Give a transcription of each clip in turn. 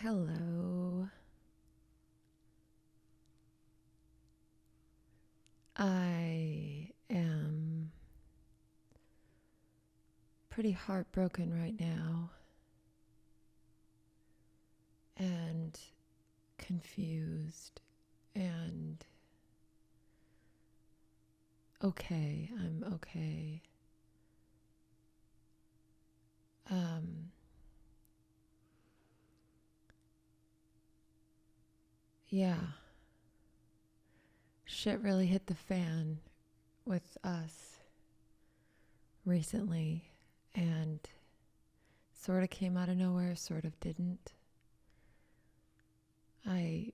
Hello. I am pretty heartbroken right now and confused and okay. I'm okay. Um, yeah, shit really hit the fan with us recently and sort of came out of nowhere, sort of didn't. I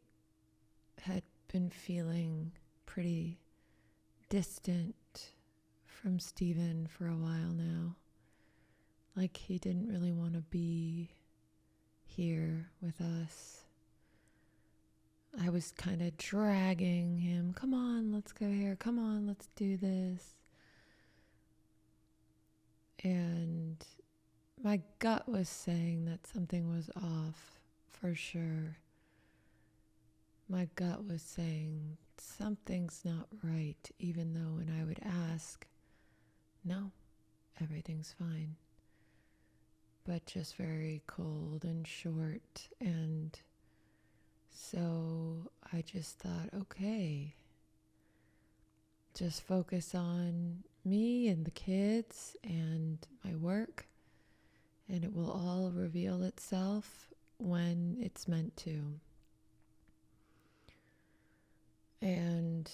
had been feeling pretty distant from Steven for a while now. Like he didn't really want to be here with us. I was kind of dragging him. Come on, let's go here. Come on, let's do this. And my gut was saying that something was off for sure. My gut was saying something's not right, even though when I would ask, no, everything's fine. But just very cold and short. And so I just thought, okay, just focus on me and the kids and my work, and it will all reveal itself when it's meant to. And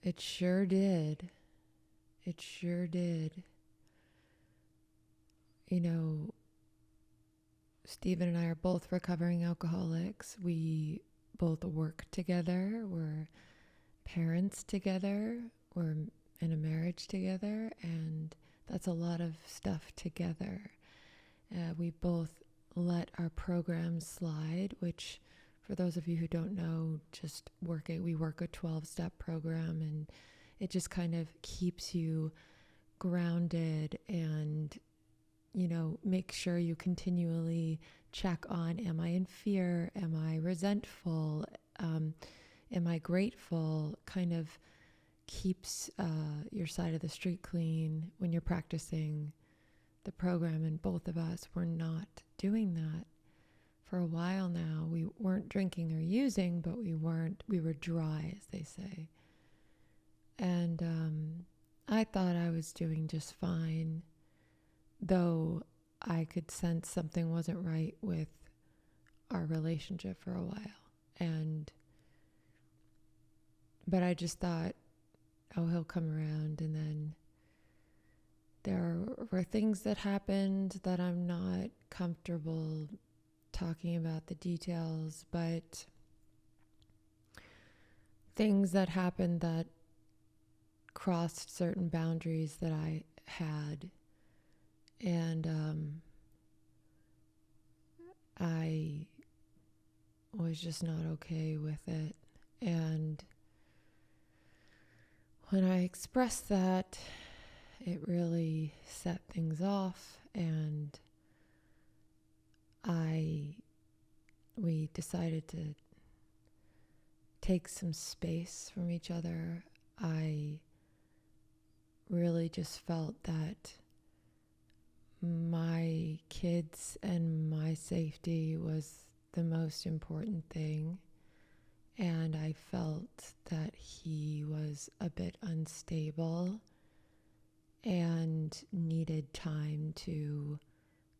it sure did. It sure did. You know, Stephen and I are both recovering alcoholics. We both work together. We're parents together. We're in a marriage together. And that's a lot of stuff together. We both let our programs slide, which for those of you who don't know, we work a 12-step program, and it just kind of keeps you grounded and, make sure you continually check on, am I in fear? Am I resentful? Am I grateful? Kind of keeps your side of the street clean when you're practicing the program. And both of us were not doing that for a while now. We weren't drinking or using, but we were dry, as they say. And I thought I was doing just fine, though I could sense something wasn't right with our relationship for a while. But I just thought, oh, he'll come around. And then there were things that happened that I'm not comfortable talking about the details, but things that happened that crossed certain boundaries that I had. And I was just not okay with it. And when I expressed that, it really set things off, and we decided to take some space from each other. I really just felt that my kids and my safety was the most important thing. And I felt that he was a bit unstable and needed time to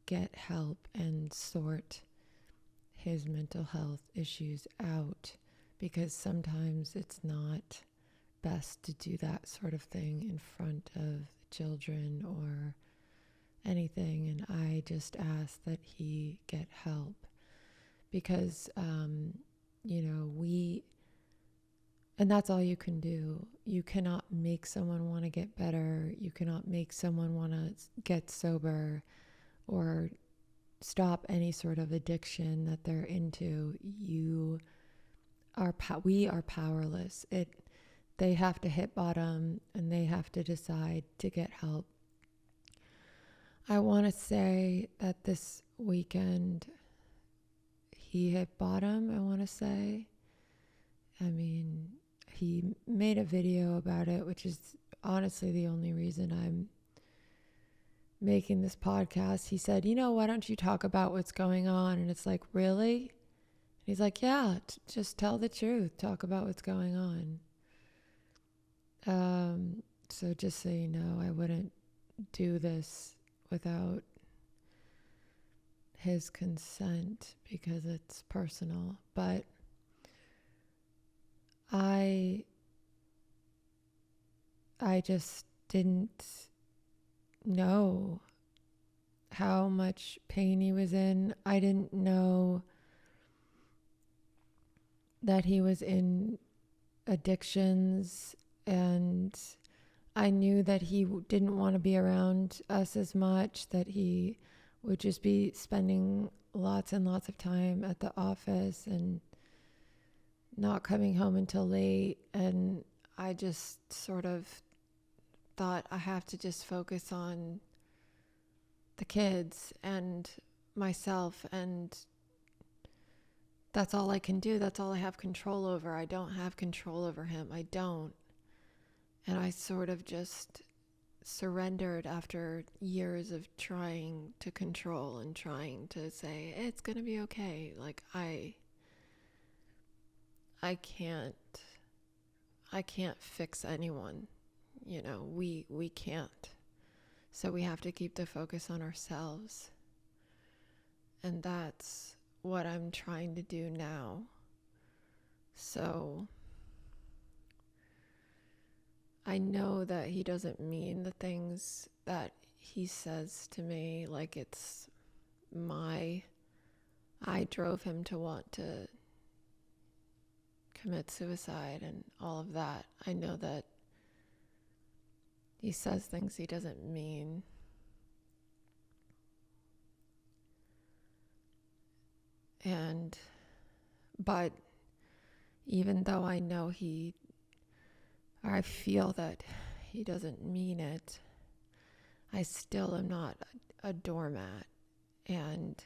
get help and sort his mental health issues out, because sometimes it's not best to do that sort of thing in front of children or anything. And I just asked that he get help because, and that's all you can do. You cannot make someone want to get better. You cannot make someone want to get sober or stop any sort of addiction that they're into. We are powerless. They have to hit bottom and they have to decide to get help. I want to say that this weekend he hit bottom, I want to say. I mean, he made a video about it, which is honestly the only reason I'm making this podcast. He said, why don't you talk about what's going on? And it's like, really? And he's like, yeah, just tell the truth. Talk about what's going on. So just so you know, I wouldn't do this without his consent because it's personal. But I just didn't know how much pain he was in. I didn't know that he was in addictions, and I knew that he didn't want to be around us as much, that he would just be spending lots and lots of time at the office and not coming home until late. And I just sort of thought I have to just focus on the kids and myself, and that's all I can do. That's all I have control over. I don't have control over him. I don't. And I sort of just surrendered after years of trying to control and trying to say, it's going to be okay. Like I can't fix anyone. We can't. So we have to keep the focus on ourselves. And that's what I'm trying to do now. So I know that he doesn't mean the things that he says to me like it's I drove him to want to commit suicide and all of that. I know that he says things he doesn't mean. But even though I know I feel that he doesn't mean it, I still am not a doormat, and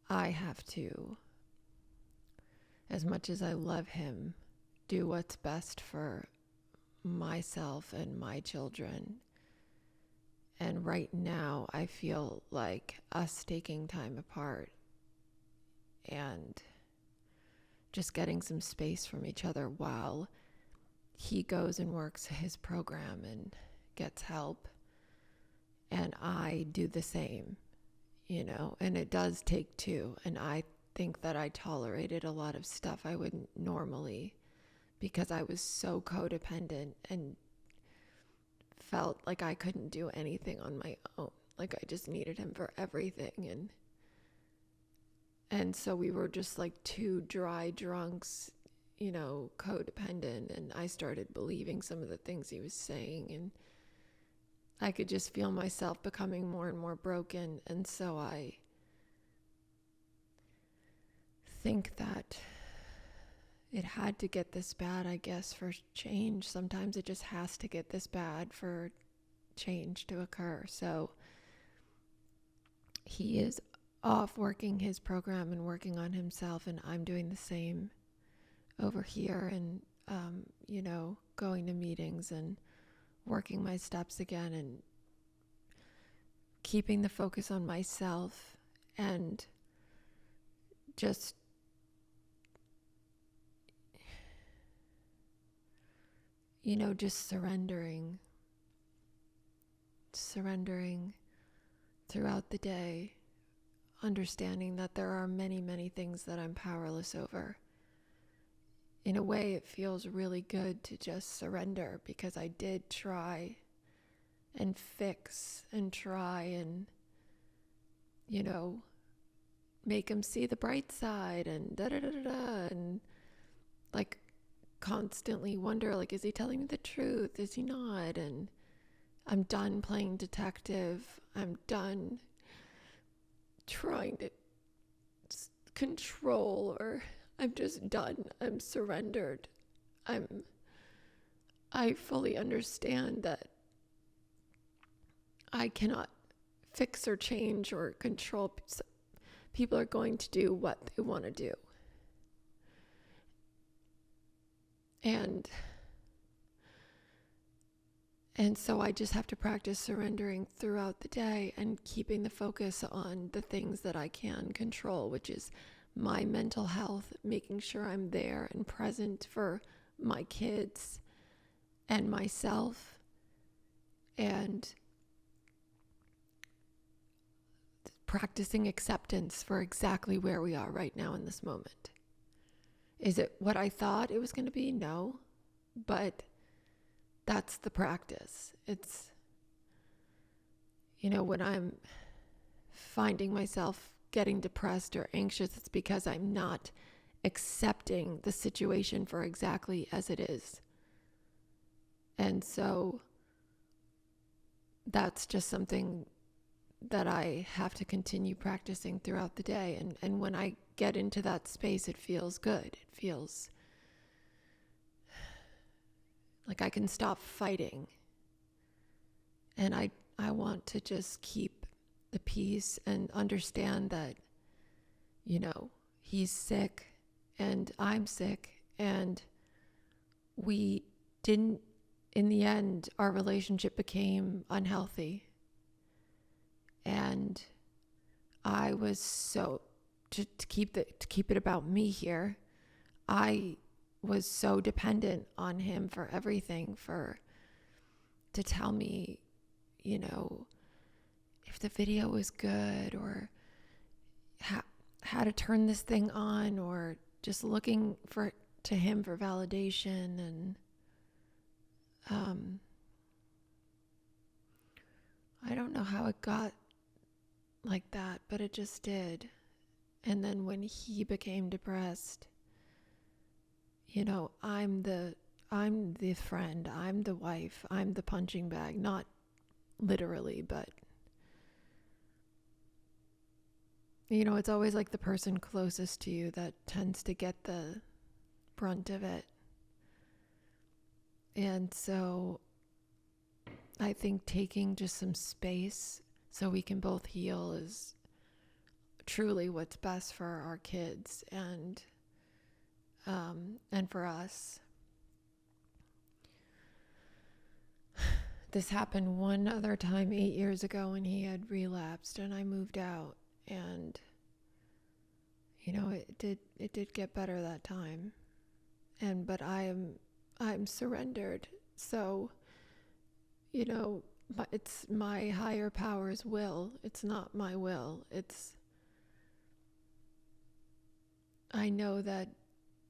I have to, as much as I love him, do what's best for myself and my children. And right now I feel like us taking time apart and just getting some space from each other while he goes and works his program and gets help, and I do the same, and it does take two. And I think that I tolerated a lot of stuff I wouldn't normally, because I was so codependent and felt like I couldn't do anything on my own. Like I just needed him for everything. And so we were just like two dry drunks, codependent. And I started believing some of the things he was saying. And I could just feel myself becoming more and more broken. And so I think that it had to get this bad, I guess, for change. Sometimes it just has to get this bad for change to occur. So he is off working his program and working on himself, and I'm doing the same over here, and going to meetings and working my steps again and keeping the focus on myself and just just surrendering throughout the day, understanding that there are many, many things that I'm powerless over. In a way, it feels really good to just surrender, because I did try and fix and try and, make him see the bright side and da-da-da-da-da, and like constantly wonder, like, is he telling me the truth? Is he not? And I'm done playing detective. I'm done trying to control, or I'm just done. I'm surrendered. I fully understand that I cannot fix or change or control people are going to do what they want to do. And so I just have to practice surrendering throughout the day and keeping the focus on the things that I can control, which is my mental health, making sure I'm there and present for my kids and myself, and practicing acceptance for exactly where we are right now in this moment. Is it what I thought it was going to be? No, but that's the practice. It's, when I'm finding myself getting depressed or anxious, it's because I'm not accepting the situation for exactly as it is. And so that's just something that I have to continue practicing throughout the day. And when I get into that space, it feels good. It feels like I can stop fighting. And I want to just keep the peace and understand that, he's sick and I'm sick, and we didn't, in the end, our relationship became unhealthy. And I was to keep it about me here, I was so dependent on him for everything, to tell me, if the video was good, or how to turn this thing on, or just looking to him for validation. And I don't know how it got like that, but it just did. And then when he became depressed, I'm the friend, I'm the wife, I'm the punching bag, not literally, but it's always like the person closest to you that tends to get the brunt of it. And so I think taking just some space so we can both heal is truly what's best for our kids and for us. This happened one other time 8 years ago when he had relapsed and I moved out, and it did get better that time. But I'm surrendered. So, it's my higher power's will. It's not my will. I know that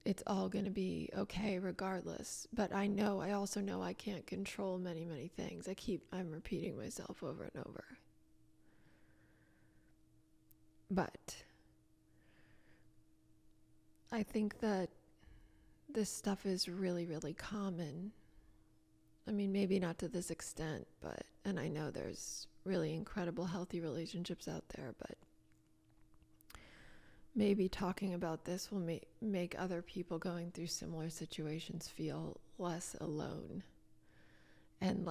it's all going to be okay regardless. But I also know I can't control many, many things. I'm repeating myself over and over. But I think that this stuff is really, really common. I mean, maybe not to this extent, and I know there's really incredible healthy relationships out there, but maybe talking about this will make other people going through similar situations feel less alone. And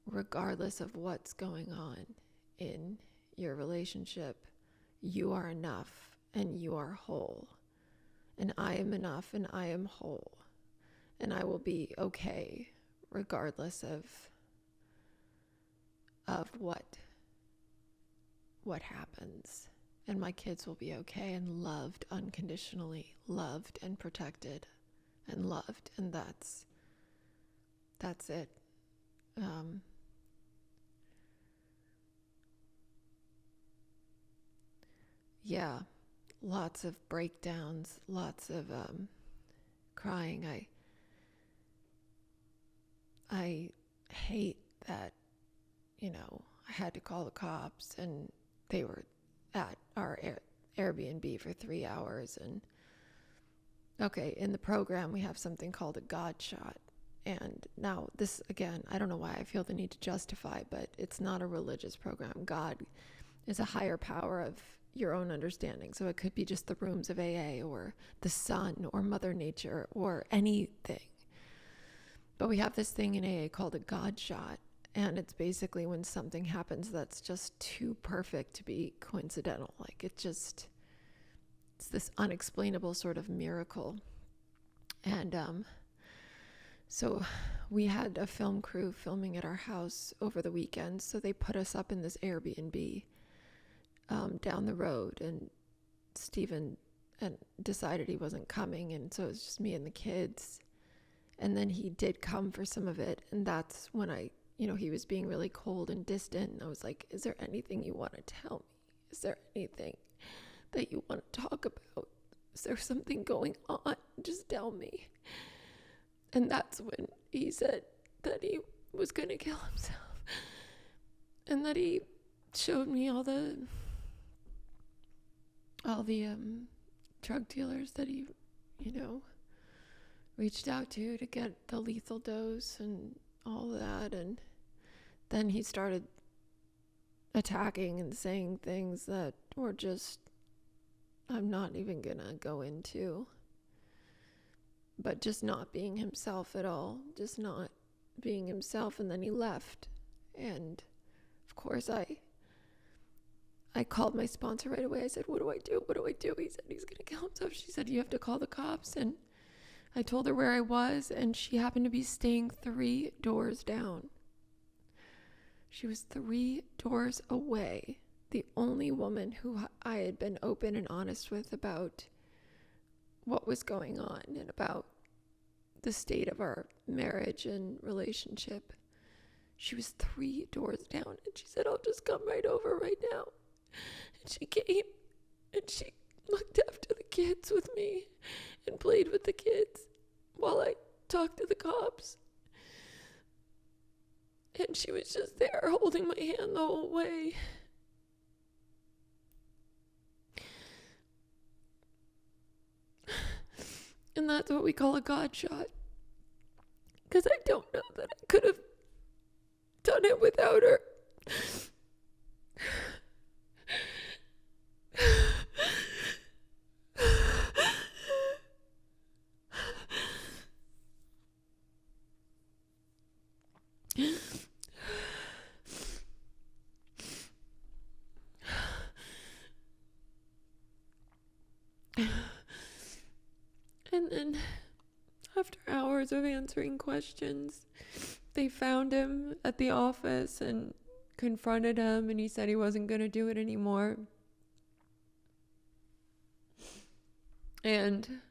regardless of what's going on in your relationship, you are enough and you are whole. And I am enough and I am whole. And I will be okay regardless of what happens. And my kids will be okay and loved unconditionally, loved and protected and loved. And that's it. Yeah, lots of breakdowns, lots of crying. I hate that, I had to call the cops and they were at our Airbnb for 3 hours. And okay, in the program, we have something called a God shot. And now this, again, I don't know why I feel the need to justify, but it's not a religious program. God is a higher power of your own understanding. So it could be just the rooms of AA or the sun or Mother Nature or anything. But we have this thing in AA called a God shot. And it's basically when something happens that's just too perfect to be coincidental. Like it's this unexplainable sort of miracle. And so we had a film crew filming at our house over the weekend. So they put us up in this Airbnb down the road, and Stephen decided he wasn't coming. And so it was just me and the kids. And then he did come for some of it. And that's when he was being really cold and distant. And I was like, is there anything you want to tell me? Is there anything that you want to talk about? Is there something going on? Just tell me. And that's when he said that he was going to kill himself. And that he showed me all the drug dealers that he, reached out to get the lethal dose and all that. And then he started attacking and saying things that were just, I'm not even gonna go into, but just not being himself at all, just not being himself. And then he left. And of course I called my sponsor right away. I said, what do I do? What do I do? He said he's gonna kill himself. She said, you have to call the cops. And I told her where I was, and she happened to be staying 3 doors down. She was 3 doors away. The only woman who I had been open and honest with about what was going on and about the state of our marriage and relationship. She was 3 doors down, and she said, I'll just come right over right now. And she came, and she looked after the kids with me and played with the kids while I talked to the cops. And she was just there holding my hand the whole way. And that's what we call a God shot. Because I don't know that I could have done it without her. And then, after hours of answering questions, they found him at the office and confronted him, and he said he wasn't going to do it anymore. And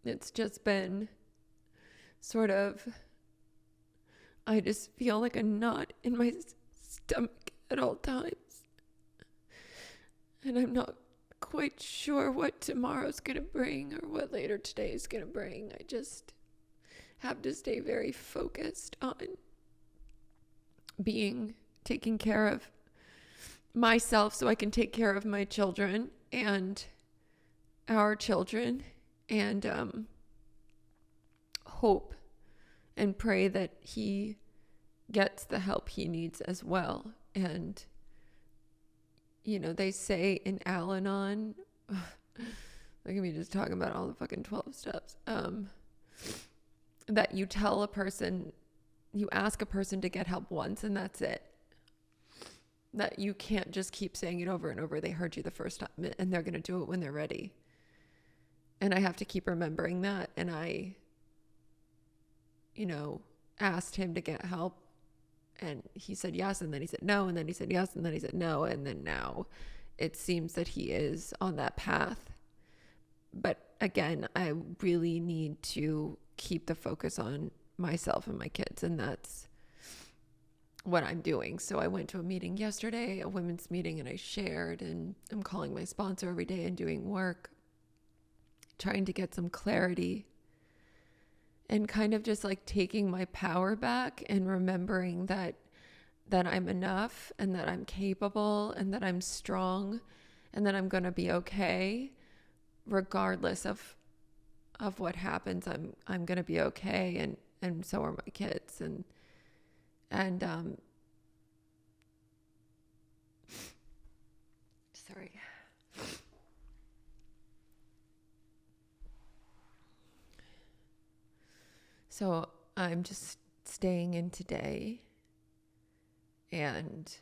it's just been sort of, I just feel like a knot in my stomach at all times. And I'm not quite sure what tomorrow's going to bring or what later today is going to bring. I just have to stay very focused on taking care of myself so I can take care of my children and our children, and hope and pray that he gets the help he needs as well. And they say in Al-Anon, look at me just talking about all the fucking 12 steps, that you ask a person to get help once and that's it. That you can't just keep saying it over and over. They heard you the first time and they're going to do it when they're ready. And I have to keep remembering that. And I, asked him to get help. And he said yes, and then he said no, and then he said yes, and then he said no, and then now it seems that he is on that path. But again, I really need to keep the focus on myself and my kids, and that's what I'm doing. So I went to a meeting yesterday, a women's meeting, and I shared, and I'm calling my sponsor every day and doing work, trying to get some clarity. And kind of just like taking my power back and remembering that I'm enough and that I'm capable and that I'm strong and that I'm going to be okay regardless of what happens. I'm going to be okay, and so are my kids. And sorry. So I'm just staying in today and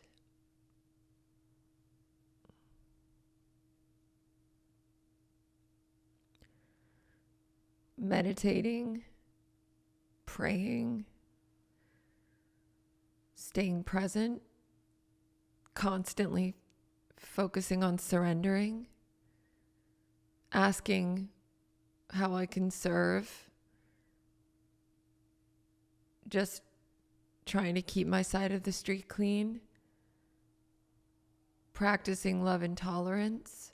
meditating, praying, staying present, constantly focusing on surrendering, asking how I can serve, just trying to keep my side of the street clean, practicing love and tolerance.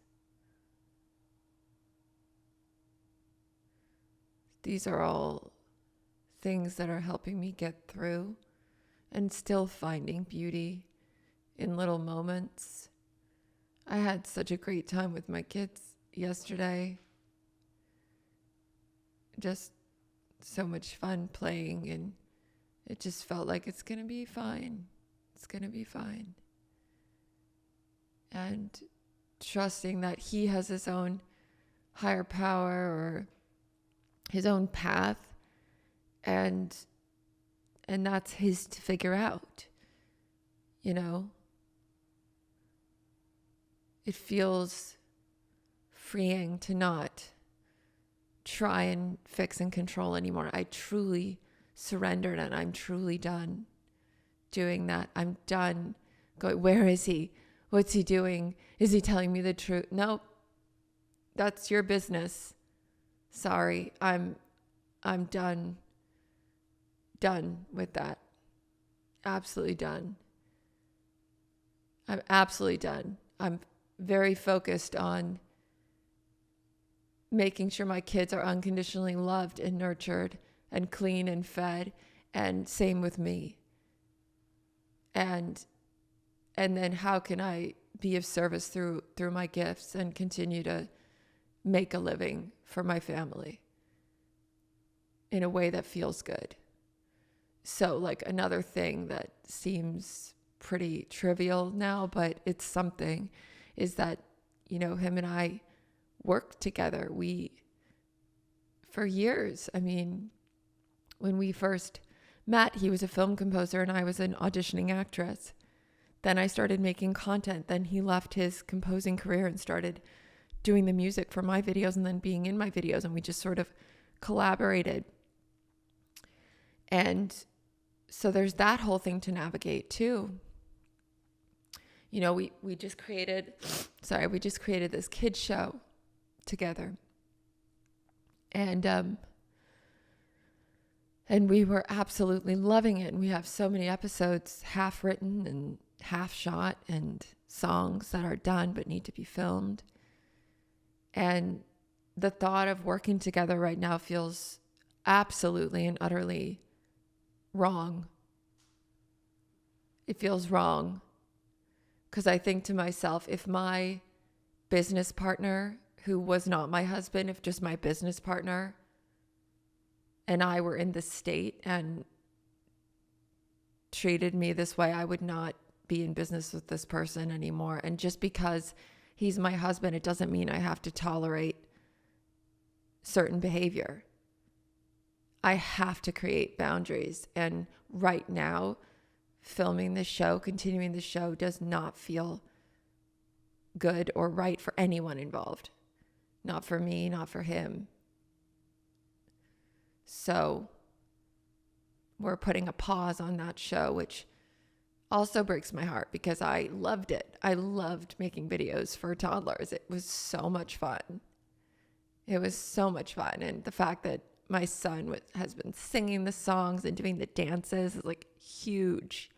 These are all things that are helping me get through and still finding beauty in little moments. I had such a great time with my kids yesterday. Just so much fun playing, and it just felt like it's going to be fine. It's going to be fine. And trusting that he has his own higher power or his own path, and that's his to figure out. You know, it feels freeing to not try and fix and control anymore. I truly surrendered, and I'm truly done doing that. I'm done going, where is he? What's he doing? Is he telling me the truth? Nope. That's your business. Sorry. I'm done with that. Absolutely done. I'm absolutely done. I'm very focused on making sure my kids are unconditionally loved and nurtured and clean and fed, and same with me. And then how can I be of service through my gifts and continue to make a living for my family in a way that feels good. So like another thing that seems pretty trivial now, but it's something, is that, you know, him and I worked together. We, for years, I mean, when we first met, he was a film composer and I was an auditioning actress. Then I started making content. Then he left his composing career and started doing the music for my videos and then being in my videos. And we just sort of collaborated. And so there's that whole thing to navigate too. You know, we just created this kids show together. And we were absolutely loving it. And we have so many episodes half written and half shot, and songs that are done but need to be filmed. And the thought of working together right now feels absolutely and utterly wrong. It feels wrong because I think to myself, if my business partner, who was not my husband, if just my business partner and I were in this state and treated me this way, I would not be in business with this person anymore. And just because he's my husband, it doesn't mean I have to tolerate certain behavior. I have to create boundaries. And right now, filming this show, continuing the show, does not feel good or right for anyone involved. Not for me, not for him. So we're putting a pause on that show, which also breaks my heart because I loved it. I loved making videos for toddlers. It was so much fun. It was so much fun. And the fact that my son has been singing the songs and doing the dances is like huge,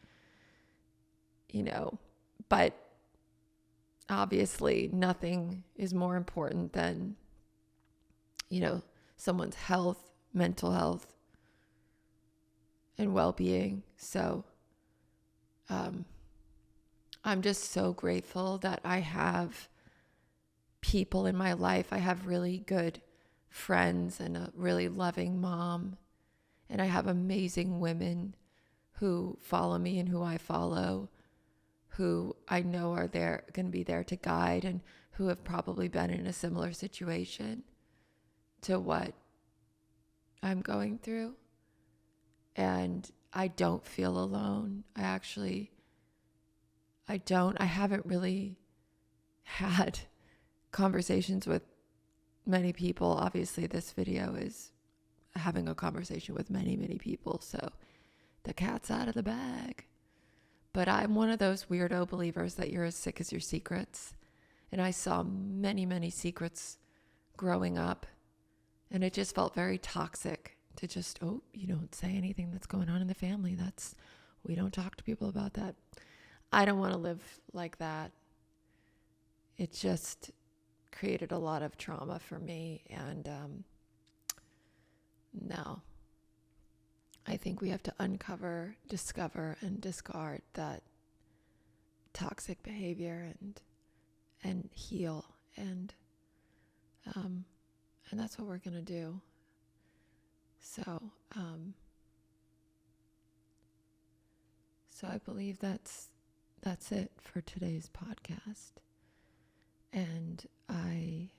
you know. But obviously nothing is more important than, you know, someone's health, mental health, and well-being. So I'm just so grateful that I have people in my life. I have really good friends and a really loving mom. And I have amazing women who follow me and who I follow, who I know are there, going to be there to guide, and who have probably been in a similar situation to what I'm going through. And I don't feel alone. I haven't really had conversations with many people. Obviously, this video is having a conversation with many, many people. So the cat's out of the bag. But I'm one of those weirdo believers that you're as sick as your secrets. And I saw many, many secrets growing up. And it just felt very toxic to just, oh, you don't say anything that's going on in the family. We don't talk to people about that. I don't want to live like that. It just created a lot of trauma for me. And no, I think we have to uncover, discover, and discard that toxic behavior and heal. And that's what we're going to do. So I believe that's it for today's podcast. And I'm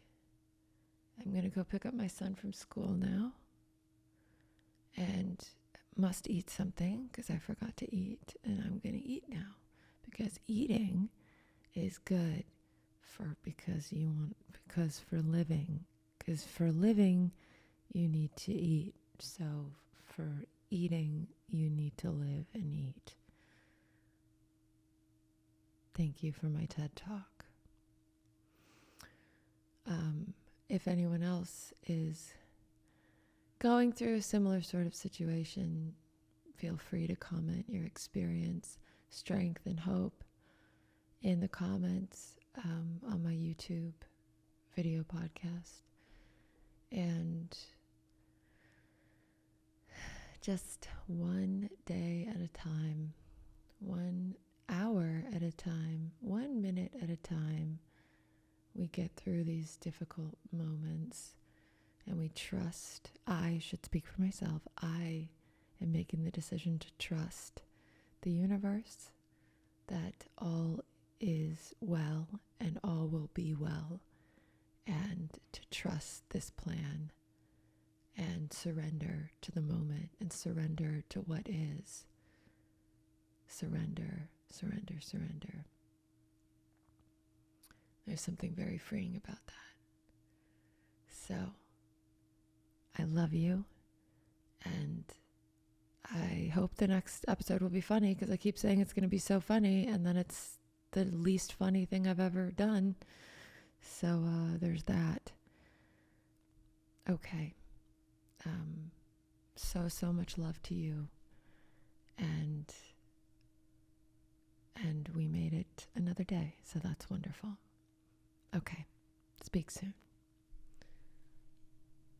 going to go pick up my son from school now and must eat something because I forgot to eat, and I'm going to eat now because eating is good because for living you need to eat. So for eating, you need to live and eat. Thank you for my TED Talk. If anyone else is going through a similar sort of situation, feel free to comment your experience, strength, and hope in the comments on my YouTube video podcast. And just one day at a time, 1 hour at a time, 1 minute at a time, we get through these difficult moments and we trust. I should speak for myself. I am making the decision to trust the universe that all is well and all will be well, and to trust this plan and surrender to the moment and surrender to what is. Surrender, surrender, surrender. There's something very freeing about that. So, I love you, and I hope the next episode will be funny, because I keep saying it's going to be so funny, and then it's the least funny thing I've ever done. So, there's that. Okay. So much love to you, and we made it another day, so that's wonderful. Okay, speak soon.